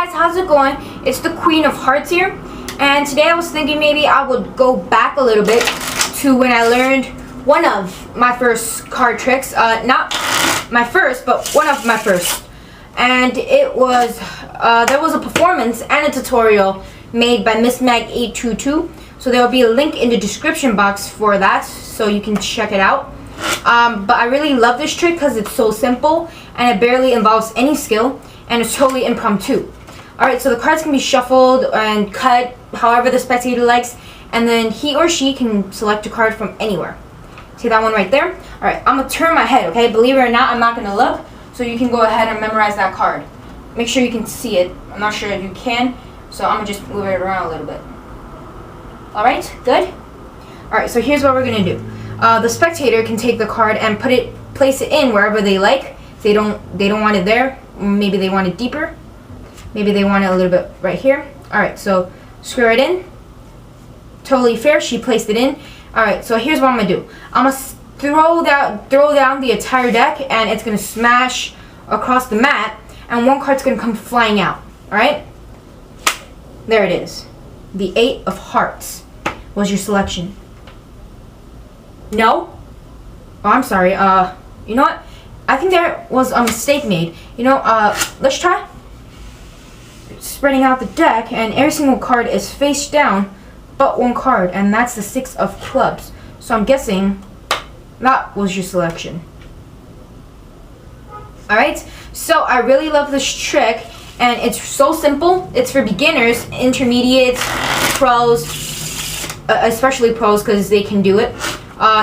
guys, how's it going? It's the Queen of Hearts here, and today I was thinking maybe I would go back a little bit to when I learned one of my first card tricks. Not my first, but one of my first. And it was, there was a performance and a tutorial made by Miss Mag822. So there will be a link in the description box for that, so you can check it out. But I really love this trick because it's so simple and it barely involves any skill, and it's totally impromptu. Alright, so the cards can be shuffled and cut however the spectator likes, and then he or she can select a card from anywhere. See that one right there? Alright, I'm going to turn my head, okay? Believe it or not, I'm not going to look, so you can go ahead and memorize that card. Make sure you can see it. I'm not sure if you can, so I'm going to just move it around a little bit. Alright, good? Alright, so here's what we're going to do. The spectator can take the card and place it in wherever they like. If they don't want it there, maybe they want it deeper. Maybe they want it a little bit right here. Alright, so screw it in. Totally fair, she placed it in. Alright, so here's what I'm going to do. I'm going to throw down the entire deck, and it's going to smash across the mat, and one card's going to come flying out. Alright? There it is. The 8 of Hearts was your selection. No? Oh, I'm sorry. You know what? I think there was a mistake made. You know, let's try spreading out the deck, and every single card is face down but one card, and that's the 6 of Clubs. So I'm guessing that was your selection. Alright, so I really love this trick, and it's so simple. It's for beginners, intermediates, pros, especially pros because they can do it.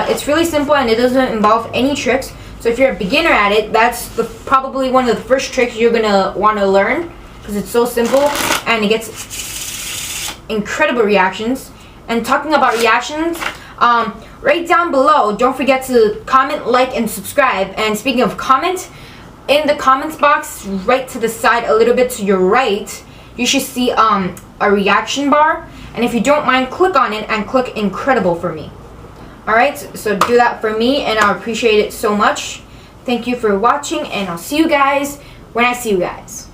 It's really simple and it doesn't involve any tricks. So if you're a beginner at it, that's probably one of the first tricks you're gonna want to learn, because it's so simple and it gets incredible reactions. And talking about reactions, right down below, don't forget to comment, like, and subscribe. And speaking of comment, in the comments box right to the side a little bit to your right, you should see a reaction bar, and if you don't mind, click on it and click incredible for me. Alright, so do that for me and I appreciate it so much. Thank you for watching, and I'll see you guys when I see you guys.